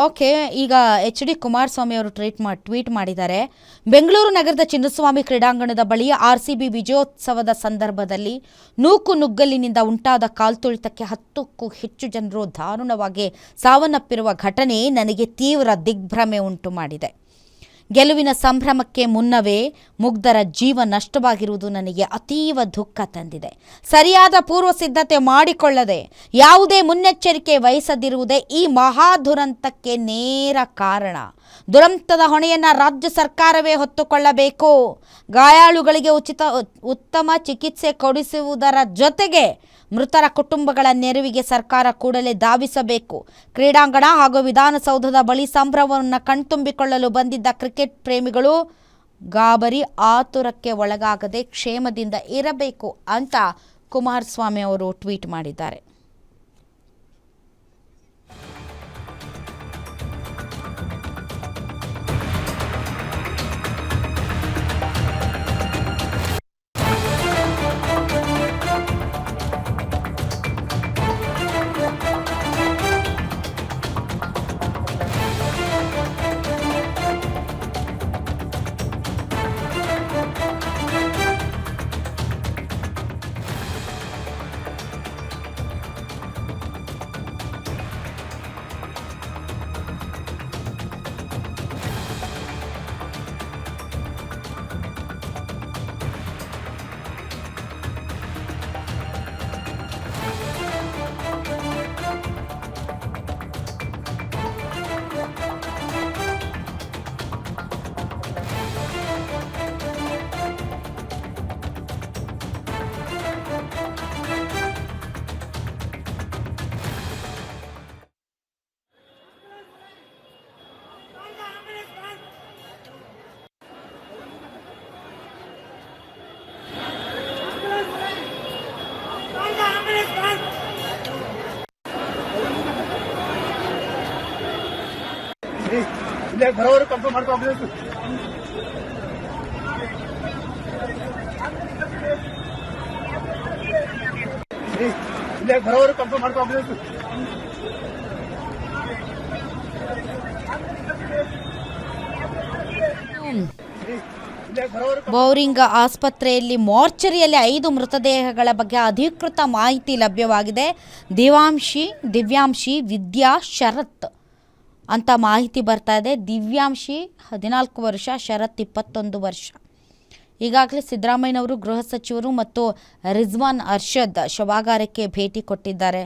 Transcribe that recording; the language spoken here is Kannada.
ಓಕೆ, ಈಗ ಎಚ್ ಡಿ ಕುಮಾರಸ್ವಾಮಿ ಅವರು ಟ್ವೀಟ್ ಮಾಡಿದ್ದಾರೆ. ಬೆಂಗಳೂರು ನಗರದ ಚಿನ್ನಸ್ವಾಮಿ ಕ್ರೀಡಾಂಗಣದ ಬಳಿ RCB ವಿಜಯೋತ್ಸವದ ಸಂದರ್ಭದಲ್ಲಿ ನೂಕುನುಗ್ಗಲಿನಿಂದ ಉಂಟಾದ ಕಾಲ್ತುಳಿತಕ್ಕೆ 10ಕ್ಕೂ ಹೆಚ್ಚು ಜನರು ದಾರುಣವಾಗಿ ಸಾವನ್ನಪ್ಪಿರುವ ಘಟನೆ ನನಗೆ ತೀವ್ರ ದಿಗ್ಭ್ರಮೆ ಉಂಟು ಮಾಡಿದೆ. ಗೆಲುವಿನ ಸಂಭ್ರಮಕ್ಕೆ ಮುನ್ನವೇ ಮುಗ್ಧರ ಜೀವ ನಷ್ಟವಾಗಿರುವುದು ನನಗೆ ಅತೀವ ದುಃಖ ತಂದಿದೆ. ಸರಿಯಾದ ಪೂರ್ವ ಸಿದ್ಧತೆ ಮಾಡಿಕೊಳ್ಳದೆ ಯಾವುದೇ ಮುನ್ನೆಚ್ಚರಿಕೆ ವಹಿಸದಿರುವುದೇ ಈ ಮಹಾ ದುರಂತಕ್ಕೆ ನೇರ ಕಾರಣ. ದುರಂತದ ಹೊಣೆಯನ್ನು ರಾಜ್ಯ ಸರ್ಕಾರವೇ ಹೊತ್ತುಕೊಳ್ಳಬೇಕು. ಗಾಯಾಳುಗಳಿಗೆ ಉತ್ತಮ ಚಿಕಿತ್ಸೆ ಕೊಡಿಸುವುದರ ಜೊತೆಗೆ ಮೃತರ ಕುಟುಂಬಗಳ ನೆರವಿಗೆ ಸರ್ಕಾರ ಕೂಡಲೇ ಧಾವಿಸಬೇಕು. ಕ್ರೀಡಾಂಗಣ ಹಾಗೂ ವಿಧಾನಸೌಧದ ಬಳಿ ಸಂಭ್ರಮವನ್ನು ಕಣ್ತುಂಬಿಕೊಳ್ಳಲು ಬಂದಿದ್ದ ಕ್ರಿಕೆಟ್ ಪ್ರೇಮಿಗಳು ಗಾಬರಿ ಆತುರಕ್ಕೆ ಒಳಗಾಗದೆ ಕ್ಷೇಮದಿಂದ ಇರಬೇಕು ಅಂತ ಕುಮಾರಸ್ವಾಮಿ ಅವರು ಟ್ವೀಟ್ ಮಾಡಿದ್ದಾರೆ. ಬರೋರು ಕನ್ಫರ್ಮ್ ಮಾಡ್ಕೊಂಡು ಬರೋರು ಕನ್ಫರ್ಮ್ ಮಾಡ್ಕೊಂಡು ಬೌರಿಂಗ್ ಆಸ್ಪತ್ರೆಯಲ್ಲಿ ಮಾರ್ಚರಿಯಲ್ಲಿ 5 ಮೃತದೇಹಗಳ ಬಗ್ಗೆ ಅಧಿಕೃತ ಮಾಹಿತಿ ಲಭ್ಯವಾಗಿದೆ. ದಿವ್ಯಾಂಶಿ, ವಿದ್ಯಾ, ಶರತ್ ಅಂತ ಮಾಹಿತಿ ಬರ್ತಾ ಇದೆ. ದಿವ್ಯಾಂಶಿ 14 ವರ್ಷ, ಶರತ್ 21 ವರ್ಷ. ಈಗಾಗಲೇ ಸಿದ್ದರಾಮಯ್ಯನವರು, ಗೃಹ ಸಚಿವರು ಮತ್ತು ರಿಜ್ವಾನ್ ಅರ್ಷದ್ ಶವಾಗಾರಕ್ಕೆ ಭೇಟಿ ಕೊಟ್ಟಿದ್ದಾರೆ.